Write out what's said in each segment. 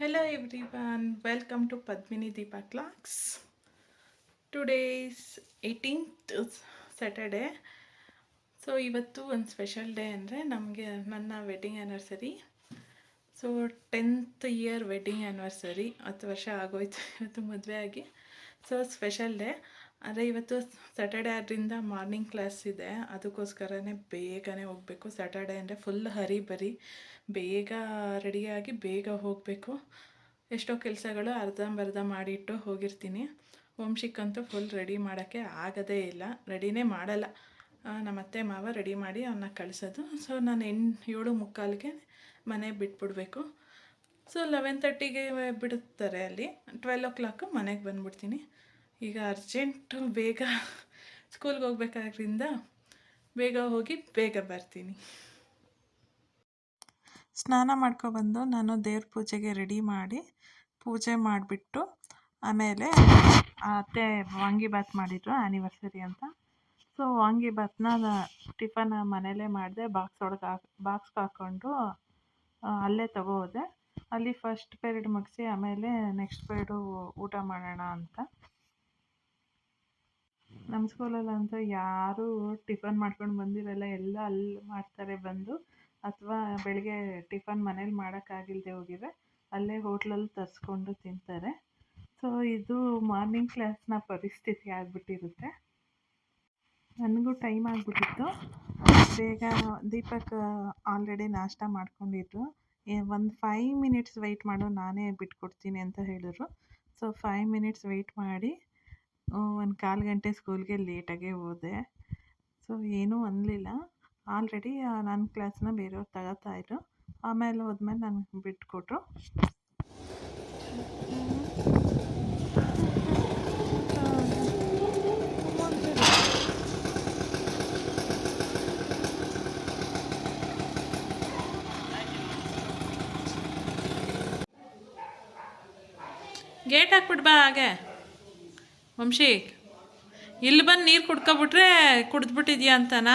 Hello everyone, welcome to Padmini Deepa Clocks. Today is 18th Saturday. So ಇವತ್ತು ಒಂದು special day ಅಂದರೆ ನಮಗೆ ನನ್ನ wedding anniversary. So 10th year wedding anniversary, 10 ವರ್ಷ ಆಗೋಯ್ತು ಇವತ್ತು ಮದುವೆ ಆಗಿ. ಸೊ ಸ್ಪೆಷಲ್ ಡೇ ಅಂದರೆ ಇವತ್ತು ಸ್ಯಾಟರ್ಡೆ ಆದ್ದರಿಂದ ಮಾರ್ನಿಂಗ್ ಕ್ಲಾಸ್ ಇದೆ, ಅದಕ್ಕೋಸ್ಕರನೇ ಬೇಗನೆ ಹೋಗಬೇಕು. ಸ್ಯಾಟರ್ಡೆ ಅಂದರೆ ಫುಲ್ ಹರಿ ಬರಿ, ಬೇಗ ರೆಡಿಯಾಗಿ ಬೇಗ ಹೋಗಬೇಕು. ಎಷ್ಟೋ ಕೆಲಸಗಳು ಅರ್ಧಂಬರ್ಧ ಮಾಡಿಟ್ಟು ಹೋಗಿರ್ತೀನಿ. ವಂಶಿಕ್ಕಂತೂ ಫುಲ್ ರೆಡಿ ಮಾಡೋಕ್ಕೆ ಆಗೋದೇ ಇಲ್ಲ, ರೆಡಿನೇ ಮಾಡಲ್ಲ. ನಮ್ಮ ಅತ್ತೆ ಮಾವ ರೆಡಿ ಮಾಡಿ ಅವನ್ನ ಕಳಿಸೋದು. ಸೊ ನಾನು 7:45ಗೆ ಮನೆ ಬಿಟ್ಬಿಡ್ಬೇಕು. ಸೊ 11:30ಗೆ ಬಿಡುತ್ತಾರೆ, ಅಲ್ಲಿ 12 o'clock ಮನೆಗೆ ಬಂದುಬಿಡ್ತೀನಿ. ಈಗ ಅರ್ಜೆಂಟು ಬೇಗ ಸ್ಕೂಲ್ಗೆ ಹೋಗ್ಬೇಕಾದ್ರಿಂದ ಬೇಗ ಹೋಗಿ ಬೇಗ ಬರ್ತೀನಿ. ಸ್ನಾನ ಮಾಡ್ಕೊಬಂದು ನಾನು ದೇವ್ರ ಪೂಜೆಗೆ ರೆಡಿ ಮಾಡಿ ಪೂಜೆ ಮಾಡಿಬಿಟ್ಟು ಆಮೇಲೆ ಅತ್ತೆ ವಾಂಗಿಬಾತ್ ಮಾಡಿದ್ರು ಆ್ಯನಿವರ್ಸರಿ ಅಂತ. ಸೊ ವಾಂಗಿಬಾತ್ನ ಟಿಫನ್ ಮನೇಲೇ ಮಾಡಿದೆ, ಬಾಕ್ಸ್ಗೆ ಹಾಕ್ಕೊಂಡು ಅಲ್ಲೇ ತಗೋದೆ. ಅಲ್ಲಿ ಫಸ್ಟ್ ಪೀರಿಯಡ್ ಮುಗಿಸಿ ಆಮೇಲೆ ನೆಕ್ಸ್ಟ್ ಪೀರಿಯಡು ಊಟ ಮಾಡೋಣ ಅಂತ. ನಮ್ಮ ಸ್ಕೂಲಲ್ಲಂತೂ ಯಾರೂ ಟಿಫನ್ ಮಾಡ್ಕೊಂಡು ಬಂದಿರಲ್ಲ, ಎಲ್ಲ ಅಲ್ಲಿ ಮಾಡ್ತಾರೆ ಬಂದು, ಅಥವಾ ಬೆಳಗ್ಗೆ ಟಿಫನ್ ಮನೇಲಿ ಮಾಡೋಕ್ಕಾಗಿಲ್ಲದೆ ಹೋಗಿದ್ರೆ ಅಲ್ಲೇ ಹೋಟ್ಲಲ್ಲಿ ತರಿಸ್ಕೊಂಡು ತಿಂತಾರೆ. ಸೊ ಇದು ಮಾರ್ನಿಂಗ್ ಕ್ಲಾಸ್ನ ಪರಿಸ್ಥಿತಿ ಆಗಿಬಿಟ್ಟಿರುತ್ತೆ. ನನಗೂ ಟೈಮ್ ಆಗಿಬಿಟ್ಟಿತ್ತು, ಬೇಗ ದೀಪಕ್ ಆಲ್ರೆಡಿ ನಾಷ್ಟ ಮಾಡ್ಕೊಂಡಿದ್ರು. ಒಂದು 5 minutes ವೆಯ್ಟ್ ಮಾಡು, ನಾನೇ ಬಿಟ್ಕೊಡ್ತೀನಿ ಅಂತ ಹೇಳಿದ್ರು. ಸೊ 5 minutes ವೆಯ್ಟ್ ಮಾಡಿ 1/4 ಗಂಟೆ ಸ್ಕೂಲ್ಗೆ ಲೇಟಾಗೇ ಹೋದೆ. ಸೊ ಏನೂ ಅನ್ನಲಿಲ್ಲ, ಆಲ್ರೆಡಿ ನನ್ನ ಕ್ಲಾಸ್ನ ಬೇರೆಯವ್ರು ತಗೋತಾಯಿದ್ರು. ಆಮೇಲೆ ಹೋದ್ಮೇಲೆ ನನಗೆ ಬಿಟ್ಕೊಟ್ರು. ಗೇಟ್ ಹಾಕ್ಬಿಟ್ಟು ಬಾ ಹಾಗೆ. ವಂಶಿ, ಇಲ್ಲಿ ಬಂದು ನೀರು ಕುಡ್ಕೊಬಿಟ್ರೆ ಕುಡಿದ್ಬಿಟ್ಟಿದ್ಯಾ ಅಂತನಾ?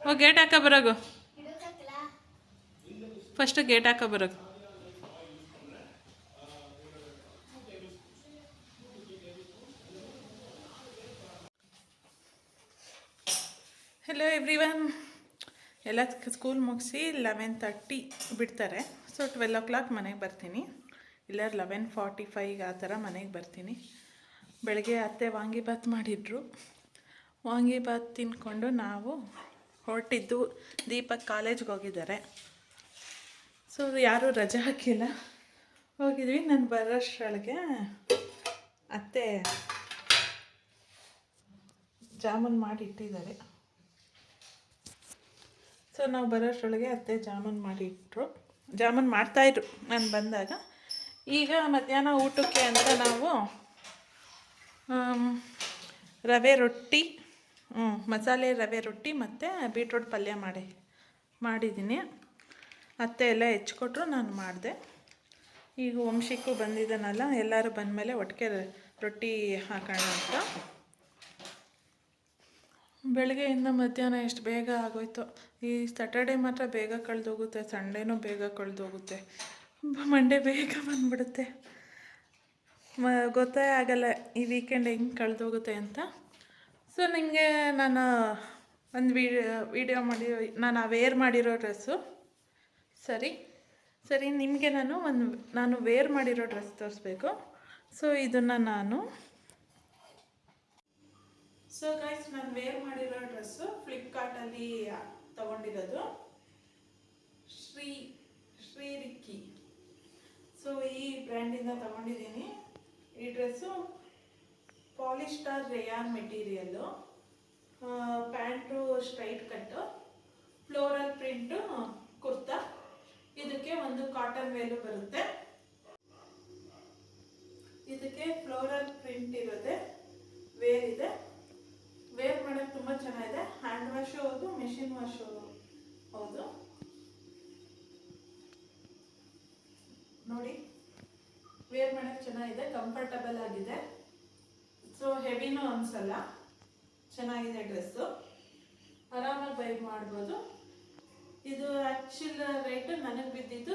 ಓ ಗೇಟ್ ಹಾಕ ಬರೋಗು, ಫಸ್ಟ್ ಗೇಟ್ ಹಾಕ ಬರೋಗು. ಹೆಲೋ ಎವ್ರಿವನ್, ಎಲ್ಲ ಸ್ಕೂಲ್ ಮುಗಿಸಿ 11:30 ಬಿಡ್ತಾರೆ. ಸೊ 12 o'clock ಮನೆಗೆ ಬರ್ತೀನಿ, ಇಲ್ಲ 11:45 ಆ ಥರ ಮನೆಗೆ ಬರ್ತೀನಿ. ಬೆಳಗ್ಗೆ ಅತ್ತೆ ವಾಂಗಿಬಾತ್ ಮಾಡಿದ್ರು, ವಾಂಗಿಬಾತ್ ತಿನ್ಕೊಂಡು ನಾವು ಹೊರಟಿದ್ದು. ದೀಪಕ್ ಕಾಲೇಜ್ಗೆ ಹೋಗಿದ್ದಾರೆ. ಸೊ ಯಾರೂ ರಜೆ ಹಾಕಿಲ್ಲ, ಹೋಗಿದ್ವಿ. ನಾನು ಬರೋಷ್ಟರೊಳಗೆ ಅತ್ತೆ ಜಾಮೂನ್ ಮಾಡಿ ಇಟ್ಟಿದ್ದಾರೆ. ಸೊ ನಾವು ಬರೋಷ್ಟರೊಳಗೆ ಅತ್ತೆ ಜಾಮೂನ್ ಮಾಡ್ತಾಯಿದ್ರು ನಾನು ಬಂದಾಗ. ಈಗ ಮಧ್ಯಾಹ್ನ ಊಟಕ್ಕೆ ಅಂತ ನಾವು ರವೆ ರೊಟ್ಟಿ, ಮಸಾಲೆ ರವೆ ರೊಟ್ಟಿ ಮತ್ತು ಬೀಟ್ರೋಟ್ ಪಲ್ಯ ಮಾಡಿದ್ದೀನಿ. ಅತ್ತೆ ಎಲ್ಲ ಹೆಚ್ಕೊಟ್ರು, ನಾನು ಮಾಡಿದೆ. ಈಗ ವಂಶಿಕ್ಕೂ ಬಂದಿದ್ದಾನಲ್ಲ, ಎಲ್ಲರೂ ಬಂದಮೇಲೆ ಒಟ್ಟಿಗೆ ರೊಟ್ಟಿ ಹಾಕೋಣ ಅಂತ. ಬೆಳಗ್ಗೆಯಿಂದ ಮಧ್ಯಾಹ್ನ ಎಷ್ಟು ಬೇಗ ಆಗೋಯ್ತು. ಈ ಸ್ಯಾಟರ್ಡೆ ಮಾತ್ರ ಬೇಗ ಕಳೆದೋಗುತ್ತೆ, ಸಂಡೇನೂ ಬೇಗ ಕಳೆದೋಗುತ್ತೆ, ಮಂಡೇ ಬೇಗ ಬಂದುಬಿಡುತ್ತೆ. ಗೊತ್ತೇ ಆಗಲ್ಲ ಈ ವೀಕೆಂಡ್ ಹೆಂಗೆ ಕಳೆದೋಗುತ್ತೆ ಅಂತ. ಸೊ ನಿಮಗೆ ನಾನು ಒಂದು ವಿಡಿಯೋ ಮಾಡಿ ನಾನು ವೇರ್ ಮಾಡಿರೋ ಡ್ರೆಸ್ಸು ಸರಿ ನಿಮಗೆ ನಾನು ವೇರ್ ಮಾಡಿರೋ ಡ್ರೆಸ್ ತೋರಿಸ್ಬೇಕು. ಸೊ ಇದನ್ನು ನಾನು ಗೈಸ್, ನಾನು ವೇರ್ ಮಾಡಿರೋ ಡ್ರೆಸ್ಸು ಫ್ಲಿಪ್ಕಾರ್ಟಲ್ಲಿ ತೊಗೊಂಡಿರೋದು, ಶ್ರೀ ರಿಕ್ಕಿ. ಸೊ ಈ ಬ್ರ್ಯಾಂಡಿಂದ ತೊಗೊಂಡಿದ್ದೀನಿ. ಈ dress polyester rayon material, pant straight ಕಟ್ಟು, ಫ್ಲೋರಲ್ ಪ್ರಿಂಟು ಕುರ್ತಾ. ಇದಕ್ಕೆ ಒಂದು ಕಾಟನ್ ವೇಲು ಬರುತ್ತೆ, ಇದಕ್ಕೆ ಫ್ಲೋರಲ್ ಪ್ರಿಂಟ್ ಇರುತ್ತೆ, ವೇರ್ ಇದೆ. ವೇರ್ ಮಾಡೋಕ್ಕೆ ತುಂಬ ಚೆನ್ನಾಗಿದೆ. ಹ್ಯಾಂಡ್ ವಾಶು ಹೌದು, ಮೆಷಿನ್ ವಾಶು ಹೌದು. ನೋಡಿ, ವೇರ್ ಮಾಡೋಕ್ಕೆ ಚೆನ್ನಾಗಿದೆ, ಕಂಫರ್ಟಬಲ್ ಆಗಿದೆ. ಸೊ ಹೆವಿನೂ ಅನಿಸಲ್ಲ, ಚೆನ್ನಾಗಿದೆ ಡ್ರೆಸ್ಸು, ಆರಾಮಾಗಿ ಬೈ ಮಾಡ್ಬೋದು. ಇದು ಆ್ಯಕ್ಚುಲ್ ರೇಟು ನನಗೆ ಬಿದ್ದಿದ್ದು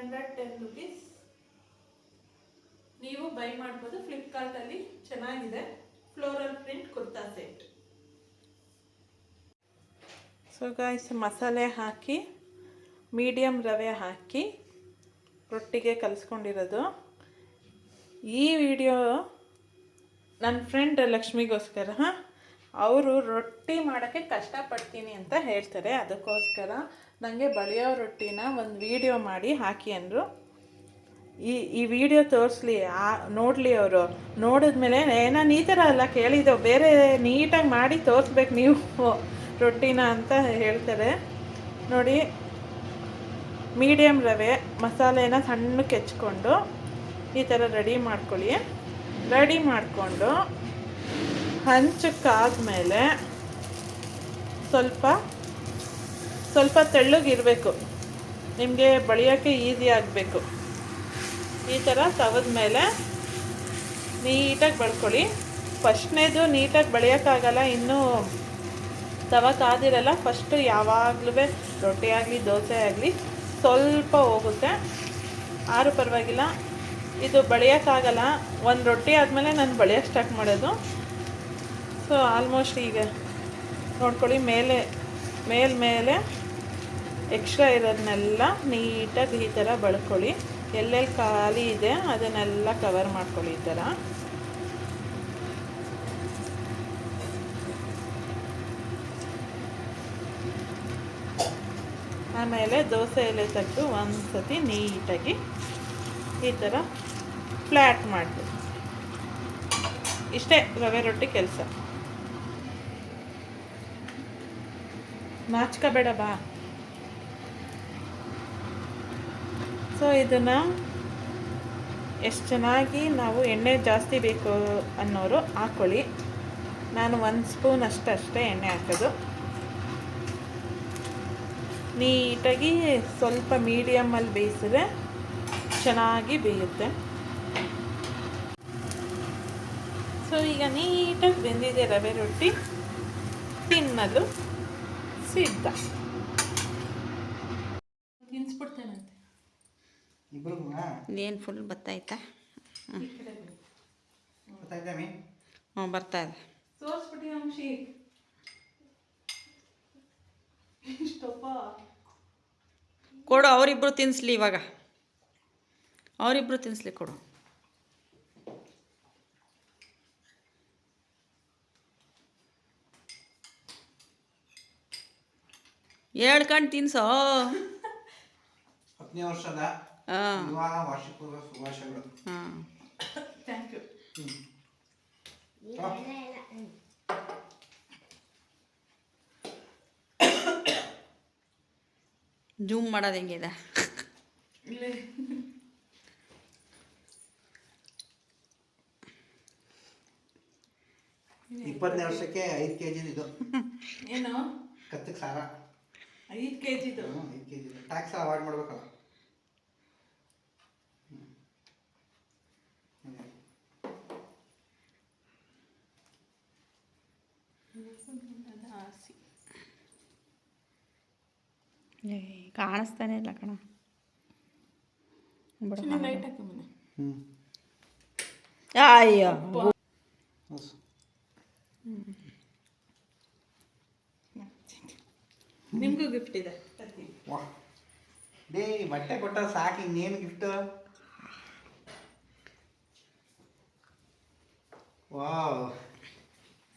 110 rupees. ನೀವು ಬೈ ಮಾಡ್ಬೋದು, ಫ್ಲಿಪ್ಕಾರ್ಟಲ್ಲಿ ಚೆನ್ನಾಗಿದೆ. Floral print kurta set. So guys, ಮಸಾಲೆ ಹಾಕಿ ಮೀಡಿಯಮ್ ರವೆ ಹಾಕಿ ರೊಟ್ಟಿಗೆ ಕಲಿಸ್ಕೊಂಡಿರೋದು. ಈ ವಿಡಿಯೋ ನನ್ನ ಫ್ರೆಂಡ್ ಲಕ್ಷ್ಮಿಗೋಸ್ಕರ. ಅವರು ರೊಟ್ಟಿ ಮಾಡೋಕ್ಕೆ ಕಷ್ಟಪಡ್ತೀನಿ ಅಂತ ಹೇಳ್ತಾರೆ, ಅದಕ್ಕೋಸ್ಕರ ನನಗೆ ಬಳಿಯೋ ರೊಟ್ಟಿನ ಒಂದು ವಿಡಿಯೋ ಮಾಡಿ ಹಾಕಿ ಅಂದರು. ಈ ವಿಡಿಯೋ ತೋರಿಸ್ಲಿ, ನೋಡಲಿ ಅವರು. ನೋಡಿದ್ಮೇಲೆ ನಾನು ಈ ಥರ ಅಲ್ಲ ಕೇಳಿದ್ದು, ಬೇರೆ ನೀಟಾಗಿ ಮಾಡಿ ತೋರಿಸ್ಬೇಕು ನೀವು ರೊಟ್ಟಿನ ಅಂತ ಹೇಳ್ತಾರೆ. ನೋಡಿ, ಮೀಡಿಯಮ್ ರವೆ ಮಸಾಲೆನ ಸಣ್ಣಕ್ಕೆ ಹೆಚ್ಕೊಂಡು ಈ ಥರ ರೆಡಿ ಮಾಡ್ಕೊಳ್ಳಿ. ರೆಡಿ ಮಾಡಿಕೊಂಡು ಹಂಚಕ್ಕಾದ್ಮೇಲೆ ಸ್ವಲ್ಪ ತೆಳ್ಳಗಿರಬೇಕು, ನಿಮಗೆ ಬಳಿಯೋಕ್ಕೆ ಈಸಿ ಆಗಬೇಕು. ಈ ಥರ ತವದ ಮೇಲೆ ನೀಟಾಗಿ ಬಳ್ಕೊಳ್ಳಿ. ಫಸ್ಟ್ನೇದು ನೀಟಾಗಿ ಬಳಿಯೋಕ್ಕಾಗಲ್ಲ, ಇನ್ನೂ ತವ ಕಾದಿರಲ್ಲ. ಫಸ್ಟು ಯಾವಾಗಲೂ ರೊಟ್ಟಿ ಆಗಲಿ ದೋಸೆ ಆಗಲಿ ಸ್ವಲ್ಪ ಹೋಗುತ್ತೆ, ಆರು ಪರವಾಗಿಲ್ಲ. ಇದು ಬಳಿಯೋಕ್ಕಾಗಲ್ಲ. ಒಂದು ರೊಟ್ಟಿ ಆದಮೇಲೆ ನಾನು ಬಳಿಯೋಕ್ಕೆ ಸ್ಟಾರ್ಟ್ ಮಾಡೋದು. ಸೊ ಆಲ್ಮೋಸ್ಟ್ ಈಗ ನೋಡ್ಕೊಳ್ಳಿ, ಮೇಲೆ ಎಕ್ಸ್ಟ್ರಾ ಇರೋದನ್ನೆಲ್ಲ ನೀಟಾಗಿ ಈ ಥರ ಬಳ್ಕೊಳ್ಳಿ. ಎಲ್ಲೆಲ್ಲಿ ಖಾಲಿ ಇದೆ ಅದನ್ನೆಲ್ಲ ಕವರ್ ಮಾಡ್ಕೊಳ್ಳಿ ಈ ಥರ. ಆಮೇಲೆ ದೋಸೆ ಎಲೆ ತೆಗೆದು ಒಂದು ಸತಿ ನೀಟಾಗಿ ಈ ಥರ ಫ್ಲ್ಯಾಟ್ ಮಾಡಿದೆ. ಇಷ್ಟೇ ರವೆ ರೊಟ್ಟಿ ಕೆಲಸ. ನಾಚ್ಕೋಬೇಡ ಬಾ. ಸೊ ಇದನ್ನು ಎಷ್ಟು ಚೆನ್ನಾಗಿ ನಾವು ಎಣ್ಣೆ ಜಾಸ್ತಿ ಬೇಕು ಅನ್ನೋರು ಹಾಕ್ಕೊಳ್ಳಿ. ನಾನು 1 ಸ್ಪೂನ್ ಅಷ್ಟೇ ಎಣ್ಣೆ ಹಾಕೋದು. ನೀಟಾಗಿ ಸ್ವಲ್ಪ ಮೀಡಿಯಮಲ್ಲಿ ಬೇಯಿಸಿದ್ರೆ ಚೆನ್ನಾಗಿ ಬೇಯುತ್ತೆ. ಸೊ ಈಗ ನೀಟಾಗಿ ಬೆಂದಿದೆ ರವೆ ರೊಟ್ಟಿ, ತಿನ್ನಲು ಸಿದ್ಧ. ತಿನ್ಸ್ಬಿಡ್ತೇನಂತೆ ಏನು ಫುಲ್ ಬತ್ತಾಯ್ತಾ? ಹ್ಞೂ ಬರ್ತಾ ಇದೆ. ತೋರಿಸ್ಬಿಟ್ಟು ಅಂಶಿ ಇಷ್ಟಪ್ಪ ಕೊಡು, ಅವರಿಬ್ಬರು ತಿನ್ನಿಸ್ಲಿ. ಇವಾಗ ಅವರಿಬ್ಬರು ತಿನ್ನಿಸ್ಲಿ, ಕೊಡು. ಹೇಳ್ಕೊಂಡು ತಿನ್ಸೋ. 10ನೇ ವರ್ಷದ ವಿವಾಹ ವಾರ್ಷಿಕೋತ್ಸವ ಶುಭಾಶಯಗಳು. ಹಾಂ, ಥ್ಯಾಂಕ್ ಯು. ಜೂಮ್ ಮಾಡೋದು ಹೆಂಗಿದೆ? 20ನೇ ವರ್ಷಕ್ಕೆ 5 kg ಇದು. ಏನು ಕತ್ತಿಗೆ ಸಾರ 5 kg? 5 kg ಟ್ಯಾಕ್ಸ್ ಅವಾಯ್ಡ್ ಮಾಡ್ಬೇಕಲ್ಲ. ಕಾಣಿಸ್ತಾನೆ ಇಲ್ಲ ಕಣ. ಲೈಟ್ ಹಾಕಮ್ಮನೆ. ಅಯ್ಯೋ, ನಿಮಗೂ ಗಿಫ್ಟ್ ಇದೆ. ಡೇ ಬಟ್ಟೆ ಕೊಟ್ಟ ಸಾಕು, ಇನ್ನೇನು gift? Wow,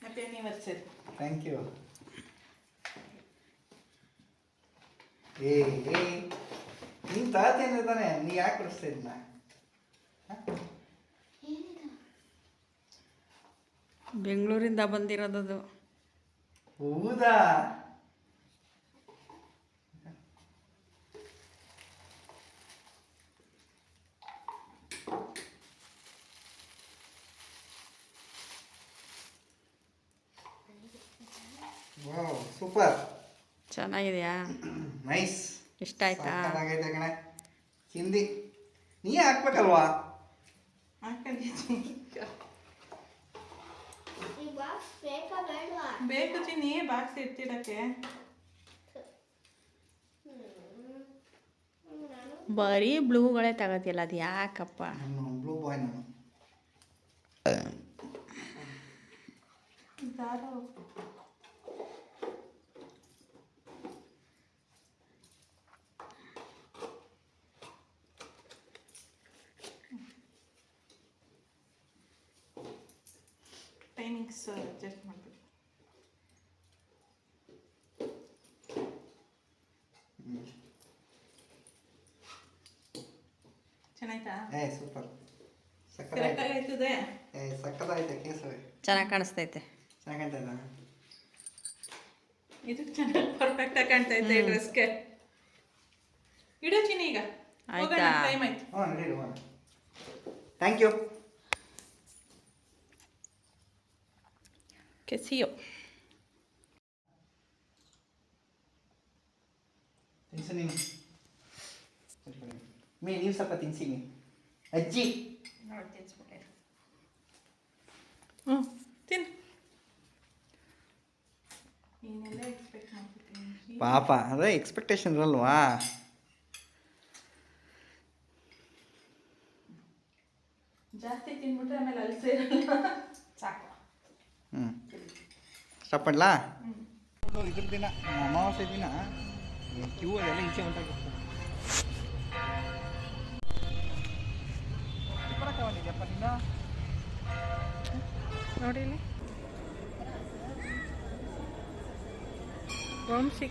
happy anniversary. Thank you. ನೀನು ತಾತೇನು ತಾನೆ, ನೀ ಯಾಕೆ ಕೊಡಿಸ್ತಾ ಇದ್ನ? ಬೆಂಗಳೂರಿಂದ ಬಂದಿರೋದದು. ಹೌದಾ? Wow, super. ಚೆನ್ನಾಗಿದೆಯಾ? ನೈಸ್. ಇಷ್ಟ ಆಯ್ತಾ? ಆಗೈತೆ ಕಣೆ. ಹಿಂದಿ ನೀ ಹಾಕ್ಬೇಕಲ್ವಾ? ಬೇಕು ಚಿನ್ನಿ, ಬಾಕ್ಸ್ ಇಟ್ಟಿಡಕ್ಕೆ. ಬರೀ ಬ್ಲೂಗಳೇ ತಗೋತಿಲ್ಲ ಅದು ಯಾಕಪ್ಪ? ನಾನು ಬ್ಲೂ ಬಾಯ್ ನಾನು. ಟೈಮಿಂಗ್ಸ್ ಅಡ್ಜಸ್ಟ್ ಮಾಡಬೇಕು. ಚೆನ್ನಾಯ್ತಾ? ಸೂಪರ್, ಕರೆಕ್ಟಾಗಿ ಆಯ್ತದೆ. ಸಕ್ಕತ್ತಾಯ್ತು ಕೇಸರಿ. ಚೆನ್ನಾಗಿ ಕಾಣಿಸ್ತೈತೆ. ಚೆನ್ನಾಗಿ ಕಾಣ್ತಾ ಇದು ಚೆನ್ನಾಗಿ ಪರ್ಫೆಕ್ಟಾಗಿ ಕಾಣ್ತಾ ಇದ್ದೆ ಈ ಡ್ರೆಸ್ಗೆ. ಇಡೋ ಚಿನ್ನಿ ಈಗ ಹೋಗೋಣ, ಆಯ್ತಾ? ಟೈಮ್ ಆಯ್ತು. ನಡೀರಿ ಥ್ಯಾಂಕ್ ಯು. ಕೆಸಿಯೋ ತಿನ್ಸು ನೀನು. ನೀವು ಸ್ವಲ್ಪ ತಿನ್ಸಿ ನೀವು. ಅಜ್ಜಿ ಹ್ಞೂ ತಿನ್ನು. ನೀನೆಲ್ಲ ಎಕ್ಸ್ಪೆಕ್ಟ್ ಮಾಡ್ಬಿಡ್ತೀನಿ. ಪಾಪ ಅದೇ ಎಕ್ಸ್ಪೆಕ್ಟೇಷನ್ ಇರಲ್ವಾ? ಜಾಸ್ತಿ ತಿನ್ಬಿಟ್ರೆ ಆಮೇಲೆ ಅಲ್ಲಿ ಸೇರಲ್ಲ. ಸಾಕು. ಸ್ಟಾಪ್ ಮಾಡಲಾ? ಇದ್ರ ದಿನ ಅಮಾವಾಸ್ಯೆ ದಿನ ಕ್ಯೂ ಅದೆಲ್ಲ ಈಚೆ ಹೊಂಟಾಗಿರ್ತದೆ. ಬರಕ್ಕಾಗಿದೆಯಪ್ಪ ನಿನ್ನ ನೋಡಿ ಇಲ್ಲಿ ವಂಶಿ.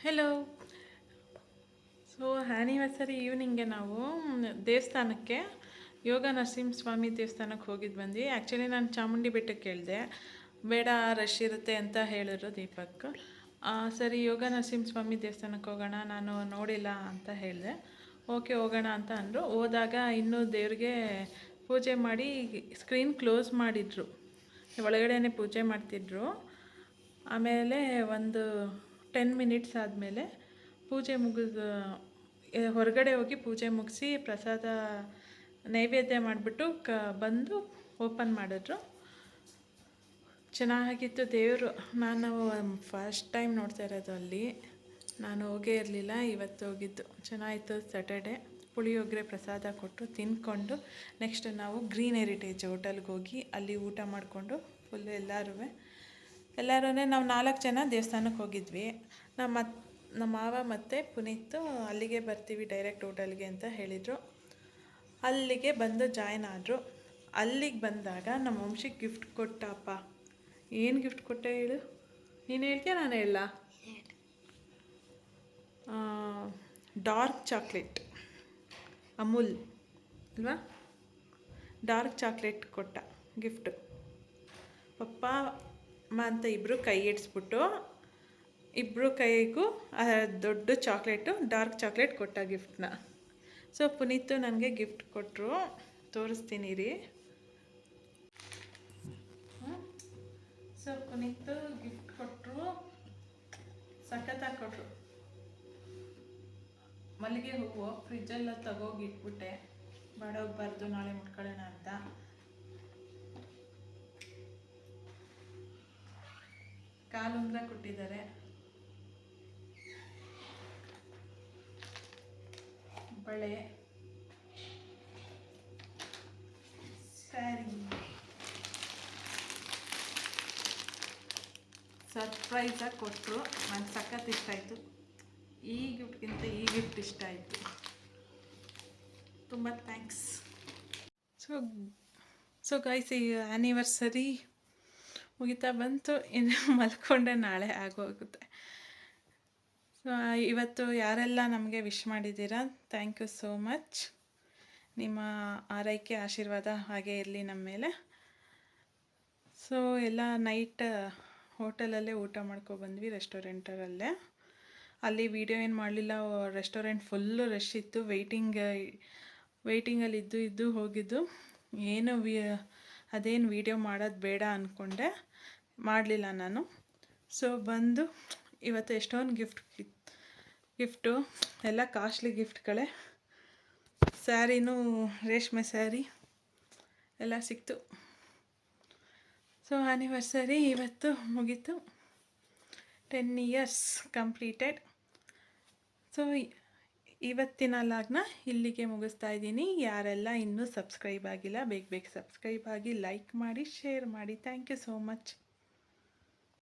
ಹೆಲೋ. ಸೊ ಆ್ಯನಿವರ್ಸರಿ ಈವ್ನಿಂಗೆ ನಾವು ದೇವಸ್ಥಾನಕ್ಕೆ, ಯೋಗ ನರಸಿಂಹಸ್ವಾಮಿ ದೇವಸ್ಥಾನಕ್ಕೆ ಹೋಗಿದ್ದು ಬಂದ್ವಿ. ಆ್ಯಕ್ಚುಲಿ ನಾನು ಚಾಮುಂಡಿ ಬೆಟ್ಟಕ್ಕೆ ಕೇಳಿದೆ, ಬೇಡ ರಶ್ ಇರುತ್ತೆ ಅಂತ ಹೇಳಿದ್ರು ದೀಪಕ್. ಸರಿ ಯೋಗ ನರಸಿಂಹಸ್ವಾಮಿ ದೇವಸ್ಥಾನಕ್ಕೆ ಹೋಗೋಣ, ನಾನು ನೋಡಿಲ್ಲ ಅಂತ ಹೇಳಿದೆ. ಓಕೆ ಹೋಗೋಣ ಅಂತ ಅಂದರು. ಹೋದಾಗ ಇನ್ನೂ ದೇವ್ರಿಗೆ ಪೂಜೆ ಮಾಡಿ ಸ್ಕ್ರೀನ್ ಕ್ಲೋಸ್ ಮಾಡಿದರು, ಒಳಗಡೆನೇ ಪೂಜೆ ಮಾಡ್ತಿದ್ರು. ಆಮೇಲೆ ಒಂದು 10 ಮಿನಿಟ್ಸ್ ಆದಮೇಲೆ ಪೂಜೆ ಮುಗಿದು ಹೊರಗಡೆ ಹೋಗಿ ಪೂಜೆ ಮುಗಿಸಿ ಪ್ರಸಾದ ನೈವೇದ್ಯ ಮಾಡಿಬಿಟ್ಟು ಬಂದು ಓಪನ್ ಮಾಡಿದ್ರು. ಚೆನ್ನಾಗಿತ್ತು ದೇವರು. ನಾನು ಫಸ್ಟ್ ಟೈಮ್ ನೋಡ್ತಾ ಇರೋದು ಅಲ್ಲಿ, ನಾನು ಹೋಗೇ ಇರಲಿಲ್ಲ, ಇವತ್ತು ಹೋಗಿದ್ದು. ಚೆನ್ನಾಗಿತ್ತು. ಸ್ಯಾಟರ್ಡೆ ಪುಳಿಯೋಗರೆ ಪ್ರಸಾದ ಕೊಟ್ಟು ತಿಂದ್ಕೊಂಡು ನೆಕ್ಸ್ಟ್ ನಾವು ಗ್ರೀನ್ ಹೆರಿಟೇಜ್ ಹೋಟೆಲ್ಗೆ ಹೋಗಿ ಅಲ್ಲಿ ಊಟ ಮಾಡಿಕೊಂಡು ಫುಲ್ ಎಲ್ಲರೂ ನಾವು 4 ಜನ ದೇವಸ್ಥಾನಕ್ಕೆ ಹೋಗಿದ್ವಿ. ನಮ್ಮ ಮಾವ ಮತ್ತು ಪುನೀತ್ ಅಲ್ಲಿಗೆ ಬರ್ತೀವಿ ಡೈರೆಕ್ಟ್ ಹೋಟೆಲ್ಗೆ ಅಂತ ಹೇಳಿದರು. ಅಲ್ಲಿಗೆ ಬಂದು ಜಾಯ್ನ್ ಆದರು. ಅಲ್ಲಿಗೆ ಬಂದಾಗ ನಮ್ಮ ವಂಶಿಗೆ ಗಿಫ್ಟ್ ಕೊಟ್ಟಪ್ಪ. ಏನು ಗಿಫ್ಟ್ ಕೊಟ್ಟೆ ಹೇಳು? ನೀನು ಹೇಳ್ತೀಯ ನಾನು ಹೇಳ? ಡಾರ್ಕ್ ಚಾಕ್ಲೇಟ್, ಅಮೂಲ್ ಅಲ್ವಾ? ಡಾರ್ಕ್ ಚಾಕ್ಲೇಟ್ ಕೊಟ್ಟ ಗಿಫ್ಟು. ಪಪ್ಪ ಅಮ್ಮ ಅಂತ ಇಬ್ಬರು ಕೈ ಇಡಿಸ್ಬಿಟ್ಟು ಇಬ್ಬರು ಕೈಗೂ ದೊಡ್ಡ ಚಾಕ್ಲೇಟು ಡಾರ್ಕ್ ಚಾಕ್ಲೇಟ್ ಕೊಟ್ಟ ಗಿಫ್ಟನ್ನ. ಸೊ ಪುನೀತು ನನಗೆ ಗಿಫ್ಟ್ ಕೊಟ್ಟರು, ತೋರಿಸ್ತೀನಿ ರೀ. ಸೊ ಪುನೀತು ಗಿಫ್ಟ್ ಕೊಟ್ಟರು, ಸಖತ್ತಾಗಿ ಕೊಟ್ಟರು. ಮಲ್ಲಿಗೆ ಹೂವು ಫ್ರಿಜ್ಜೆಲ್ಲ ತಗೋಗಿ ಇಟ್ಬಿಟ್ಟೆ, ಬಾಡೋಗ್ಬಾರ್ದು ನಾಳೆ ಮುಟ್ಕೊಳ್ಳೋಣ ಅಂತ. ಕಾಲುಂಗ್ರ ಕೊಟ್ಟಿದ್ದಾರೆ, ಬಳೆ, ಸ್ಯಾರಿ. ಸರ್ಪ್ರೈಸಾಗಿ ಕೊಟ್ಟರು. ನನಗೆ ಸಖತ್ ಇಷ್ಟ ಆಯಿತು. ಈ ಗಿಫ್ಟ್ಗಿಂತ ಈ ಗಿಫ್ಟ್ ಇಷ್ಟ ಆಯಿತು. ತುಂಬ ಥ್ಯಾಂಕ್ಸ್. ಸೊ ಗೈಸ್, ಈ ಆ್ಯನಿವರ್ಸರಿ ಮುಗಿತಾ ಬಂತು. ಇನ್ನು ಮಲ್ಕೊಂಡೆ ನಾಳೆ ಆಗೋಗುತ್ತೆ. ಸೊ ಇವತ್ತು ಯಾರೆಲ್ಲ ನಮಗೆ ವಿಶ್ ಮಾಡಿದ್ದೀರಾ, ಥ್ಯಾಂಕ್ ಯು ಸೋ ಮಚ್. ನಿಮ್ಮ ಆರೈಕೆ ಆಶೀರ್ವಾದ ಹಾಗೆ ಇರಲಿ ನಮ್ಮ ಮೇಲೆ. ಸೊ ಎಲ್ಲ ನೈಟ್ ಹೋಟೆಲಲ್ಲೇ ಊಟ ಮಾಡ್ಕೊಬಂದ್ವಿ, ರೆಸ್ಟೋರೆಂಟರಲ್ಲೇ. ಅಲ್ಲಿ ವೀಡಿಯೋ ಏನು ಮಾಡಲಿಲ್ಲ, ರೆಸ್ಟೋರೆಂಟ್ ಫುಲ್ಲು ರಶ್ ಇತ್ತು. ವೆಯ್ಟಿಂಗಲ್ಲಿ ಇದ್ದು ಹೋಗಿದ್ದು. ಏನು ಅದೇನು ವೀಡಿಯೋ ಮಾಡೋದು ಬೇಡ ಅಂದ್ಕೊಂಡೆ, ಮಾಡಲಿಲ್ಲ ನಾನು. ಸೊ ಬಂದು ಇವತ್ತು ಎಷ್ಟೊಂದು ಗಿಫ್ಟು ಎಲ್ಲ ಕಾಸ್ಟ್ಲಿ ಗಿಫ್ಟ್ಗಳೇ. ಸ್ಯಾರಿನೂ ರೇಷ್ಮೆ ಸ್ಯಾರಿ ಎಲ್ಲ ಸಿಕ್ತು. ಸೊ ಆ್ಯನಿವರ್ಸರಿ ಇವತ್ತು ಮುಗೀತು, 10 ಇಯರ್ಸ್ ಕಂಪ್ಲೀಟೆಡ್. ಸೊ ಇವತ್ತಿನ ಲಾಗ್ನ ಇಲ್ಲಿಗೆ ಮುಗಿಸ್ತಾ ಇದ್ದೀನಿ. ಯಾರೆಲ್ಲ ಇನ್ನೂ ಸಬ್ಸ್ಕ್ರೈಬ್ ಆಗಿಲ್ಲ ಬೇಗ ಸಬ್ಸ್ಕ್ರೈಬ್ ಆಗಿ, ಲೈಕ್ ಮಾಡಿ, ಶೇರ್ ಮಾಡಿ. Thank you so much.